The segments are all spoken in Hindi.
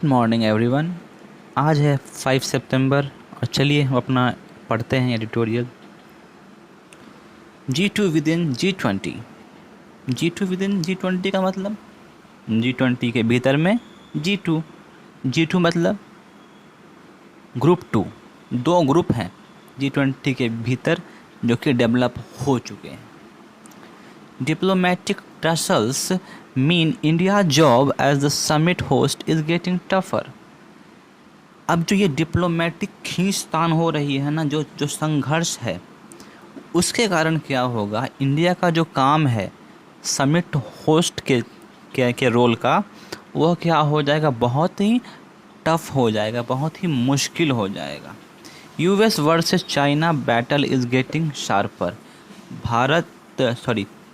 Good morning everyone. आज है 5 सितंबर और चलिए हम अपना पढ़ते हैं editorial. G2 with in G20। G2 with in G20 का मतलब G20 के भीतर में G2। G2 मतलब ग्रुप 2। दो ग्रुप हैं G20 के भीतर जो कि डेवलप हो चुके हैं। Diplomatic tussles mean India job as the summit host is getting tougher. अब जो ये डिप्लोमेटिक खींचतान हो रही है ना, जो जो संघर्ष है, उसके कारण क्या होगा, इंडिया का जो काम है समिट होस्ट के रोल का, वह क्या हो जाएगा, बहुत ही टफ हो जाएगा, बहुत ही मुश्किल हो जाएगा। US versus China battle is getting sharper.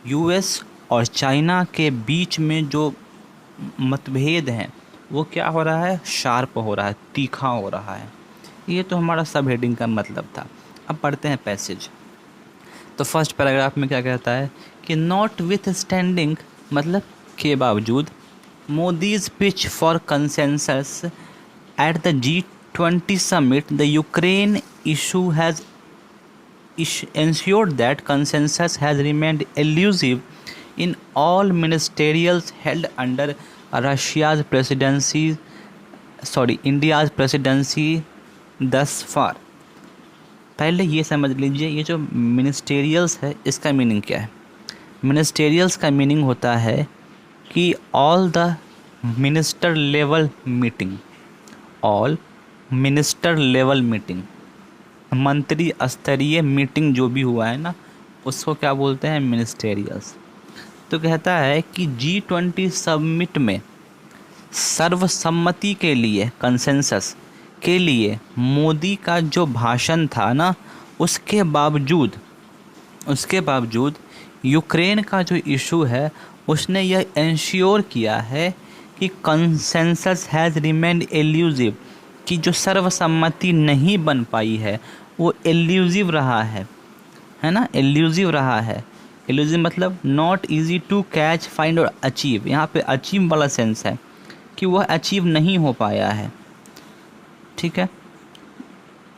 US और चाइना के बीच में जो मतभेद हैं वो क्या हो रहा है, शार्प हो रहा है, तीखा हो रहा है। ये तो हमारा सब हेडिंग का मतलब था। अब पढ़ते हैं पैसेज। तो फर्स्ट पैराग्राफ में क्या कहता है कि नॉट विथ स्टैंडिंग मतलब के बावजूद Modi's pitch for consensus at the G20 summit the Ukraine issue has ensured that consensus has remained elusive in all ministerials held under India's presidency thus far। पहले ये समझ लीजिए, ये जो मिनिस्टेरियल्स है इसका मीनिंग क्या है। मिनिस्टेरियल्स का मीनिंग होता है कि all the minister level meeting, all minister level meeting, मंत्री स्तरीय मीटिंग जो भी हुआ है ना, उसको क्या बोलते हैं, मिनिस्टेरियल्स। तो कहता है कि G20 समिट में सर्वसम्मति के लिए, कंसेंसस के लिए मोदी का जो भाषण था ना, उसके बावजूद यूक्रेन का जो इशू है उसने यह इंश्योर किया है कि कंसेंसस हैज़ रिमेन्ड एल्यूसिव, कि जो सर्वसम्मति नहीं बन पाई है वो एल्यूसिव रहा है ना, एल्यूसिव रहा है। एल्यूसिव मतलब not easy to catch, find और अचीव। यहाँ पे अचीव वाला सेंस है कि वह अचीव नहीं हो पाया है, ठीक है।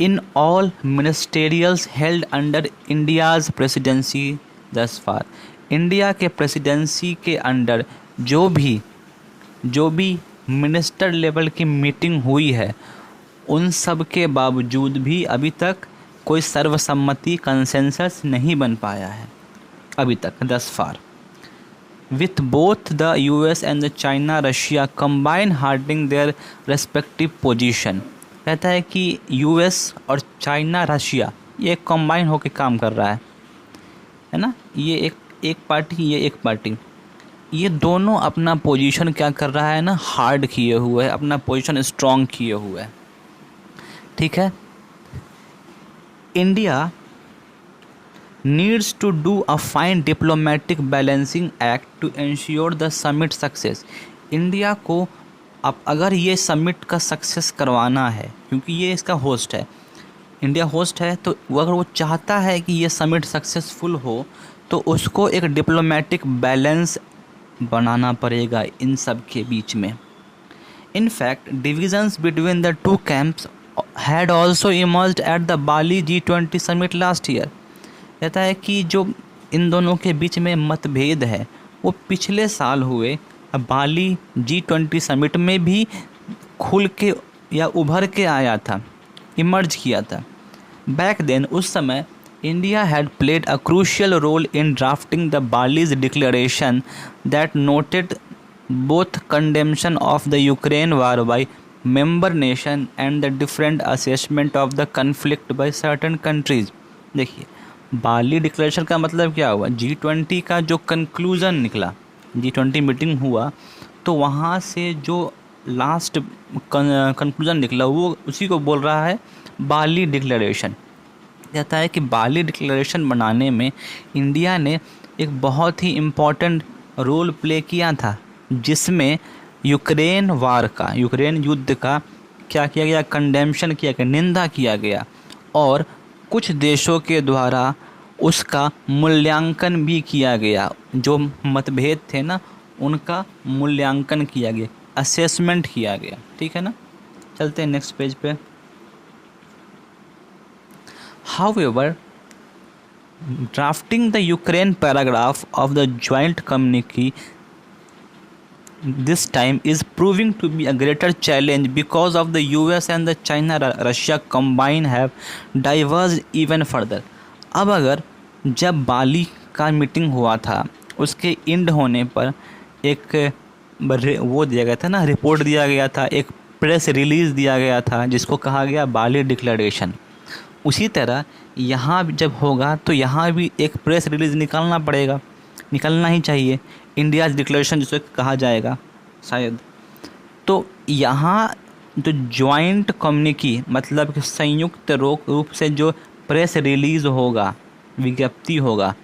In all ministerials held under India's presidency thus far, India के प्रेसिडेंसी के अंडर जो भी मिनिस्टर लेवल की मीटिंग हुई है, उन सब के बावजूद भी अभी तक कोई सर्वसम्मति, कंसेंसस नहीं बन पाया है अभी तक, thus far. With both the US and the China Russia combine hardening their respective position. कहता है कि यूएस और चाइना रशिया ये कंबाइन होकर काम कर रहा है ना, ये एक पार्टी, ये एक पार्टी, ये दोनों अपना पोजीशन क्या कर रहा है ना, हार्ड किए हुए है, अपना पोजीशन स्ट्रॉन्ग किए हुए है, ठीक है। India needs to do a fine diplomatic balancing act to ensure the summit success. India को अब अगर ये समिट का सक्सेस करवाना है, क्योंकि ये इसका होस्ट है, इंडिया होस्ट है, तो अगर वो चाहता है कि ये समिट सक्सेसफुल हो तो उसको एक डिप्लोमेटिक बैलेंस बनाना पड़ेगा इन सब के बीच में। In fact divisions between the two camps had also emerged at the Bali G20 summit last year. कहता है कि जो इन दोनों के बीच में मतभेद है वो पिछले साल हुए बाली G20 समिट में भी खुल के या उभर के आया था, इमर्ज किया था। बैक देन, उस समय India had played a crucial role in drafting the Bali's declaration that noted both condemnation of the Ukraine war by member nation and the different assessment of the conflict by certain countries. देखिए, बाली डिक्लेरेशन का मतलब क्या हुआ, G20 का जो कंक्लूज़न निकला, G20 मीटिंग हुआ तो वहाँ से जो लास्ट कंक्लूज़न निकला वो उसी को बोल रहा है बाली डिक्लेरेशन। कहता है कि बाली डिक्लेरेशन बनाने में इंडिया ने एक बहुत ही इम्पॉर्टेंट रोल प्ले किया था, जिसमें यूक्रेन युद्ध का क्या किया गया, कंडेम्शन किया गया, निंदा किया गया, और कुछ देशों के द्वारा उसका मूल्यांकन भी किया गया। जो मतभेद थे ना, उनका मूल्यांकन किया गया। असेसमेंट किया गया। ठीक है ना, चलते हैं नेक्स्ट पेज पे। However, drafting the Ukraine paragraph of the joint communique this time is proving to be a greater challenge because of the US and the China Russia combined have diverged even further। अब अगर जब बाली का मीटिंग हुआ था उसके एंड होने पर एक वो दिया गया था ना, रिपोर्ट दिया गया था, एक प्रेस रिलीज़ दिया गया था जिसको कहा गया बाली डिक्लेरेशन। उसी तरह यहाँ जब होगा तो यहाँ भी एक प्रेस रिलीज़ निकालना पड़ेगा, निकलना ही चाहिए, इंडिया डिक्लेरेशन जिसे कहा जाएगा शायद। तो यहाँ जो जॉइंट कम्युनिकी मतलब कि संयुक्त रूप से जो प्रेस रिलीज़ होगा, विज्ञप्ति होगा,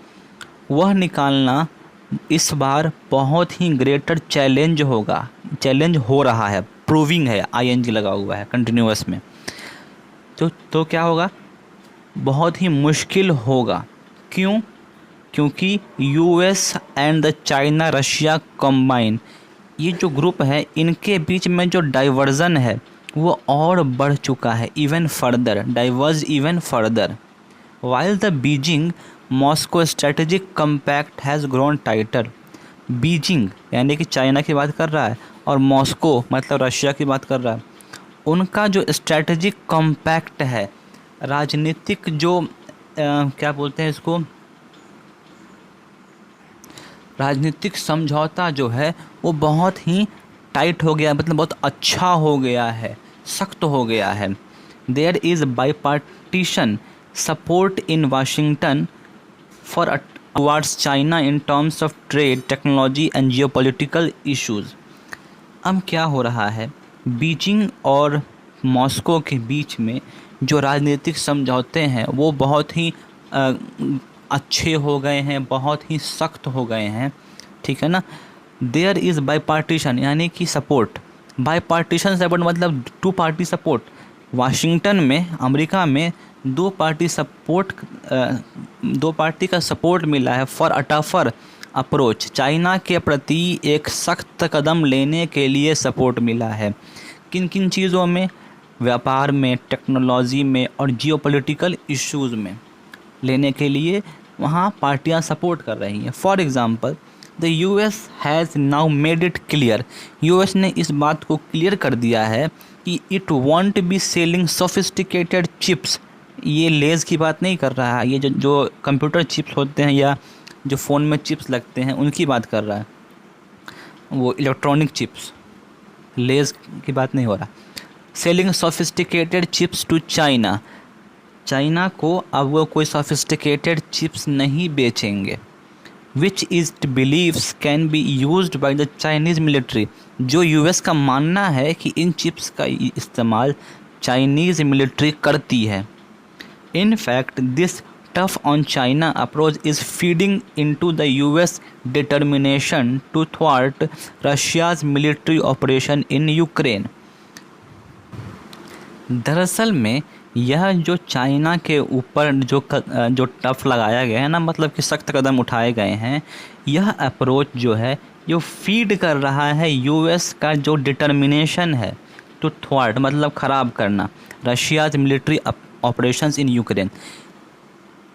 वह निकालना इस बार बहुत ही ग्रेटर चैलेंज होगा, चैलेंज हो रहा है, प्रूविंग है, ING लगा हुआ है कंटिन्यूअस में। तो क्या होगा, बहुत ही मुश्किल होगा। क्यों? क्योंकि US and the China Russia combine, ये जो ग्रुप है इनके बीच में जो डाइवर्जन है वो और बढ़ चुका है, even further, diverge even further. While the Beijing Moscow strategic compact has grown tighter. Beijing यानी कि चाइना की बात कर रहा है और मॉस्को मतलब रशिया की बात कर रहा है। उनका जो स्ट्रेटेजिक कम्पैक्ट है, राजनीतिक जो क्या बोलते हैं इसको, राजनीतिक समझौता जो है वो बहुत ही टाइट हो गया, मतलब बहुत अच्छा हो गया है, सख्त हो गया है। There is bipartisan support in Washington for towards China in terms of trade, technology and geopolitical issues. अब क्या हो रहा है, बीजिंग और मॉस्को के बीच में जो राजनीतिक समझौते हैं वो बहुत ही अच्छे हो गए हैं, बहुत ही सख्त हो गए हैं। ठीक है ना। देयर इज़ बाईपार्टीशन यानी कि सपोर्ट, बाईपार्टीशन सपोर्ट मतलब टू पार्टी सपोर्ट। वाशिंगटन में, अमेरिका में दो पार्टी का सपोर्ट मिला है for a tougher approach, China के प्रति एक सख्त कदम लेने के लिए सपोर्ट मिला है। किन किन चीज़ों में, व्यापार में, टेक्नोलॉजी में और जियोपॉलिटिकल इश्यूज़ में लेने के लिए वहाँ पार्टियाँ सपोर्ट कर रही हैं। For example the US has now made it clear, US ने इस बात को क्लियर कर दिया है कि it won't be selling sophisticated chips. ये लेज़ की बात नहीं कर रहा है, ये जो कंप्यूटर चिप्स होते हैं या जो फ़ोन में चिप्स लगते हैं उनकी बात कर रहा है, वो इलेक्ट्रॉनिक चिप्स, लेज़ की बात नहीं हो रहा। Selling sophisticated chips to China, China को अब वो कोई सोफिस्टिकेटेड चिप्स नहीं बेचेंगे। Which is believes can be used by the Chinese military, जो US का मानना है कि इन चिप्स का इस्तेमाल चाइनीज़ मिलिट्री करती है। In fact this tough on China approach is feeding into the US determination to thwart Russia's military operation in Ukraine. दरअसल में यह जो चाइना के ऊपर जो टफ लगाया गया है ना, मतलब कि सख्त कदम उठाए गए हैं, यह अप्रोच जो है जो फीड कर रहा है US का जो डिटर्मिनेशन है टू थ्वार्ट मतलब ख़राब करना Russia's military operations in Ukraine.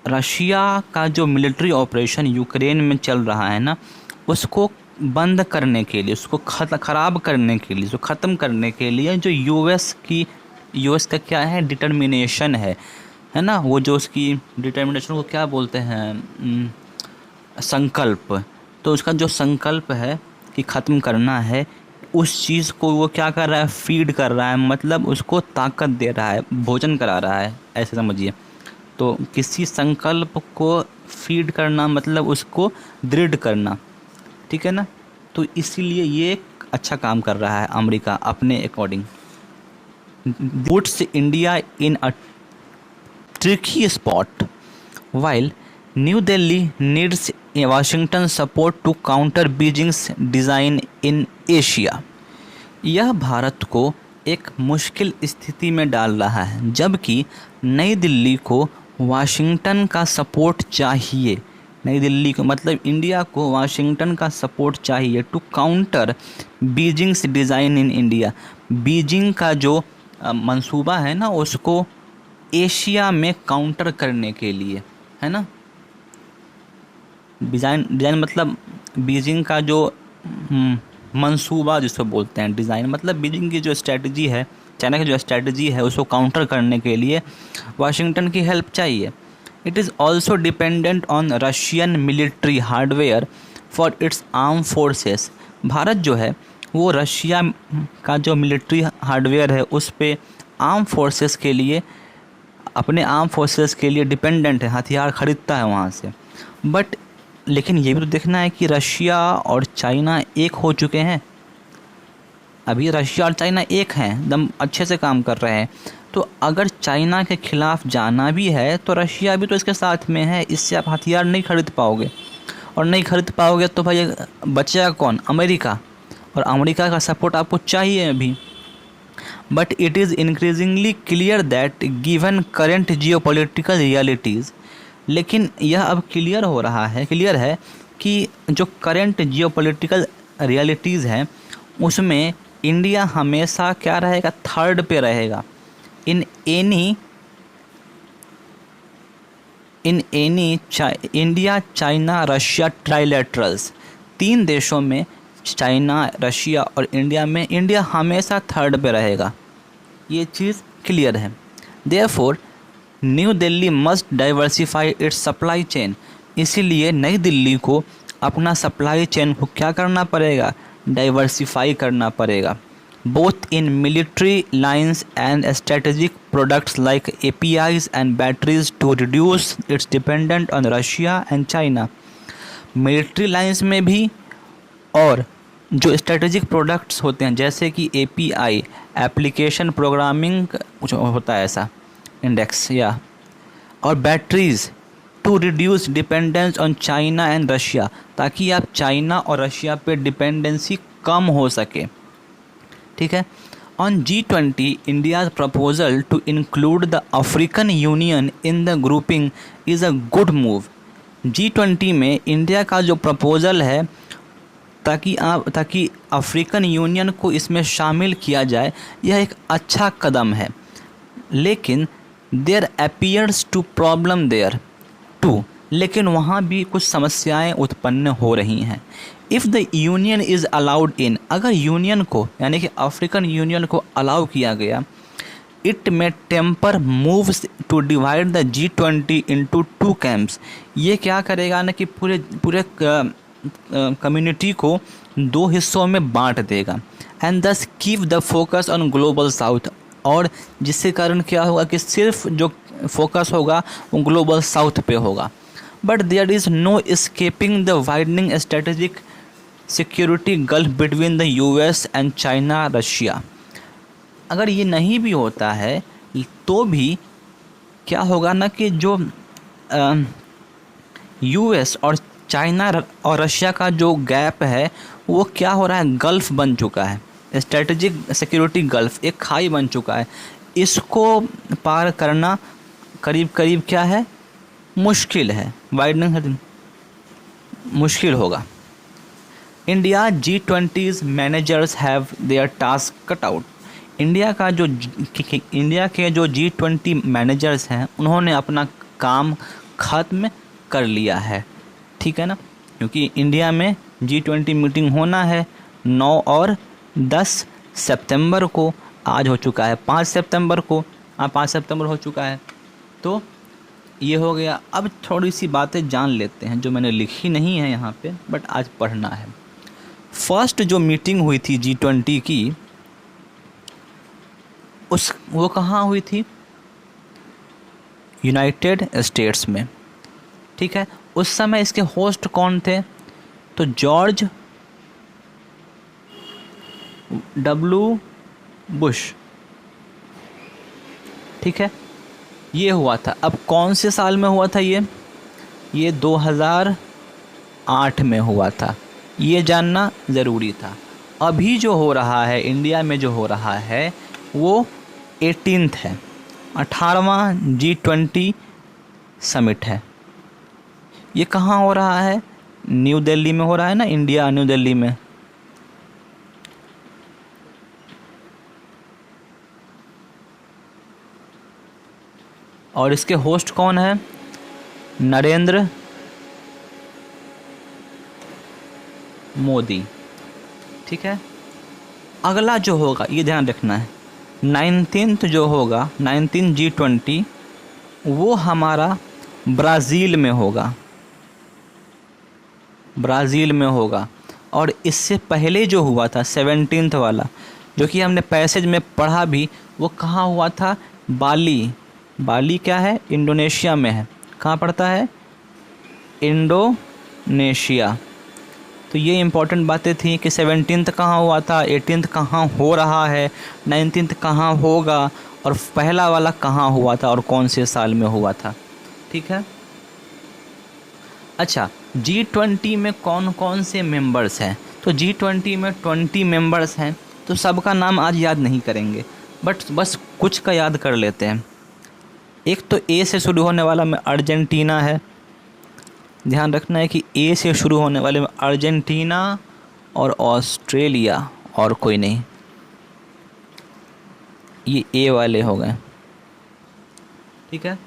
Russia का जो मिलिट्री ऑपरेशन यूक्रेन में चल रहा है ना, उसको बंद करने के लिए, उसको ख़राब करने के लिए, उसको ख़त्म करने के लिए जो US का क्या है, डिटर्मिनेशन है ना, वो जो उसकी डिटर्मिनेशन को क्या बोलते हैं, संकल्प। तो उसका जो संकल्प है कि ख़त्म करना है, उस चीज़ को वो क्या कर रहा है, फीड कर रहा है, मतलब उसको ताकत दे रहा है, भोजन करा रहा है, ऐसे समझिए। तो किसी संकल्प को फीड करना मतलब उसको दृढ़ करना, ठीक है ना। तो इसीलिए ये अच्छा काम कर रहा है अमेरिका अपने according. puts India in a tricky spot while New Delhi needs Washington support to counter Beijing's design in Asia। यह भारत को एक मुश्किल स्थिति में डाल रहा है, जबकि नई दिल्ली को वाशिंगटन का सपोर्ट चाहिए नई दिल्ली को मतलब इंडिया को वाशिंगटन का सपोर्ट चाहिए to counter Beijing's design in India. Beijing का जो मंसूबा है ना उसको एशिया में काउंटर करने के लिए, है ना। डिज़ाइन मतलब बीजिंग का जो मंसूबा जिसको बोलते हैं, डिज़ाइन मतलब बीजिंग की जो स्ट्रेटजी है, चाइना की जो स्ट्रेटजी है उसको काउंटर करने के लिए वाशिंगटन की हेल्प चाहिए। It is also dependent on Russian military hardware for its arm forces. Bharat जो है वो रशिया का जो मिलिट्री हार्डवेयर है उस पे आर्म फोर्सेस के लिए, अपने आर्म फोर्सेस के लिए डिपेंडेंट है, हथियार ख़रीदता है वहाँ से। बट लेकिन ये भी तो देखना है कि रशिया और चाइना एक हो चुके हैं। अभी रशिया और चाइना एक हैं, एकदम अच्छे से काम कर रहे हैं। तो अगर चाइना के ख़िलाफ़ जाना भी है तो रशिया भी तो इसके साथ में है, इससे आप हथियार नहीं खरीद पाओगे। और नहीं खरीद पाओगे तो भाई बचेगा कौन? अमेरिका। और अमेरिका का सपोर्ट आपको चाहिए अभी। But it is increasingly clear that given current geopolitical realities, लेकिन यह अब क्लियर है कि जो करेंट जियोपॉलिटिकल रियलिटीज़ हैं उसमें इंडिया हमेशा क्या रहेगा? थर्ड पे रहेगा। In any India China Russia trilaterals, 3 देशों में चाइना, रशिया और इंडिया में इंडिया हमेशा थर्ड पे रहेगा। ये चीज़ क्लियर है। Therefore New Delhi must diversify its supply chain, इसीलिए नई दिल्ली को अपना सप्लाई चेन को क्या करना पड़ेगा? डाइवर्सिफाई करना पड़ेगा, both in military lines and strategic products like APIs and batteries to reduce its dependent on Russia and China. Military lines में भी और जो स्ट्रेटेजिक प्रोडक्ट्स होते हैं जैसे कि API, एप्लीकेशन प्रोग्रामिंग कुछ होता है ऐसा इंडेक्स, या और batteries to reduce dependence on China and Russia, ताकि आप चाइना और रशिया पे डिपेंडेंसी कम हो सके। ठीक है। On G20 India's proposal to include the African Union in the grouping is a good move. G20 में इंडिया का जो प्रपोजल है ताकि अफ्रीकन यूनियन को इसमें शामिल किया जाए, यह एक अच्छा कदम है। लेकिन there appears to problem there too, लेकिन वहाँ भी कुछ समस्याएं उत्पन्न हो रही हैं। If the union is allowed in, अगर यूनियन को यानी कि अफ्रीकन यूनियन को अलाउ किया गया, it may temper moves to divide the G20 into 2 camps. ये क्या करेगा ना कि पूरे कम्युनिटी को 2 हिस्सों में बांट देगा। एंड दस keep the focus on global south, और जिसके कारण क्या होगा कि सिर्फ जो फोकस होगा वो ग्लोबल साउथ पे होगा। But there is no escaping the widening strategic security gulf between the US and China Russia. अगर ये नहीं भी होता है तो भी क्या होगा ना कि जो US और चाइना और रशिया का जो गैप है वो क्या हो रहा है? गल्फ बन चुका है, स्ट्रेटेजिक सिक्योरिटी गल्फ, एक खाई बन चुका है। इसको पार करना करीब करीब क्या है? मुश्किल है, वाइडनिंग मुश्किल होगा। India G20's managers have their task cut out. India के जो G20 मैनेजर्स हैं उन्होंने अपना काम ख़त्म कर लिया है। ठीक है ना, क्योंकि इंडिया में G20 मीटिंग होना है 9 और 10 सितंबर को। आज हो चुका है 5 सितंबर को, 5 सितंबर हो चुका है। तो ये हो गया। अब थोड़ी सी बातें जान लेते हैं जो मैंने लिखी नहीं है यहाँ पे, बट आज पढ़ना है। फर्स्ट जो मीटिंग हुई थी G20 की, वो कहाँ हुई थी? यूनाइटेड स्टेट्स में। ठीक है। उस समय इसके होस्ट कौन थे? तो जॉर्ज W. बुश। ठीक है, ये हुआ था। अब कौन से साल में हुआ था ये 2008 में हुआ था। ये जानना ज़रूरी था। अभी जो हो रहा है इंडिया में, जो हो रहा है वो 18th है, 18वां G20 समिट है। ये कहाँ हो रहा है? न्यू दिल्ली में हो रहा है ना, इंडिया न्यू दिल्ली में। और इसके होस्ट कौन है? नरेंद्र मोदी। ठीक है, अगला जो होगा ये ध्यान रखना है, 19th जो होगा 19 G20 वो हमारा ब्राज़ील में होगा, ब्राज़ील में होगा। और इससे पहले जो हुआ था 17th वाला, जो कि हमने पैसेज में पढ़ा भी, वो कहाँ हुआ था? बाली। बाली क्या है? इंडोनेशिया में है। कहाँ पड़ता है? इंडोनेशिया। तो ये इम्पोर्टेंट बातें थी कि 17th कहाँ हुआ था, 18th कहाँ हो रहा है, 19th कहाँ होगा, और पहला वाला कहाँ हुआ था और कौन से साल में हुआ था। ठीक है। अच्छा, G20 में कौन कौन से मेंबर्स हैं? तो G20 में 20 मेंबर्स हैं, तो सबका नाम आज याद नहीं करेंगे, बट बस कुछ का याद कर लेते हैं। एक तो ए से शुरू होने वाला में अर्जेंटीना है। ध्यान रखना है कि ए से शुरू होने वाले में अर्जेंटीना और ऑस्ट्रेलिया, और कोई नहीं। ये ए वाले हो गए। ठीक है,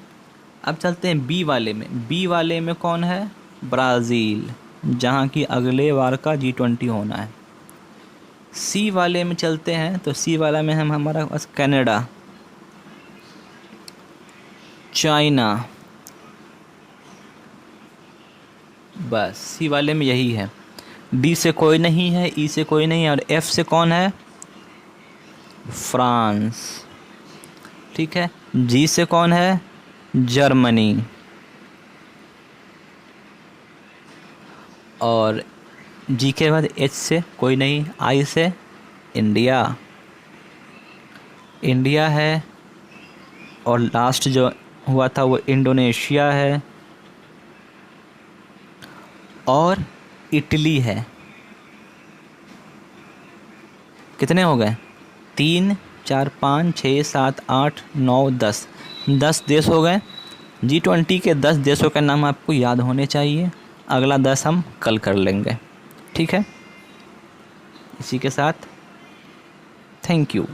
अब चलते हैं बी वाले में। बी वाले में कौन है? ब्राज़ील, जहाँ की अगले बार का G20 होना है। सी वाले में चलते हैं, तो सी वाला में हम हमारा बस कनाडा, चाइना, बस सी वाले में यही है। डी से कोई नहीं है, ई से कोई नहीं है, और एफ से कौन है? फ्रांस। ठीक है, जी से कौन है? जर्मनी। और जी के बाद एच से कोई नहीं, आई से इंडिया, इंडिया है। और लास्ट जो हुआ था वो इंडोनेशिया है, और इटली है। कितने हो गए? 3 4 5 6 7 8 9 10 10 देश हो गए। G20 के 10 देशों के नाम आपको याद होने चाहिए। अगला 10 हम कल कर लेंगे। ठीक है, इसी के साथ थैंक यू।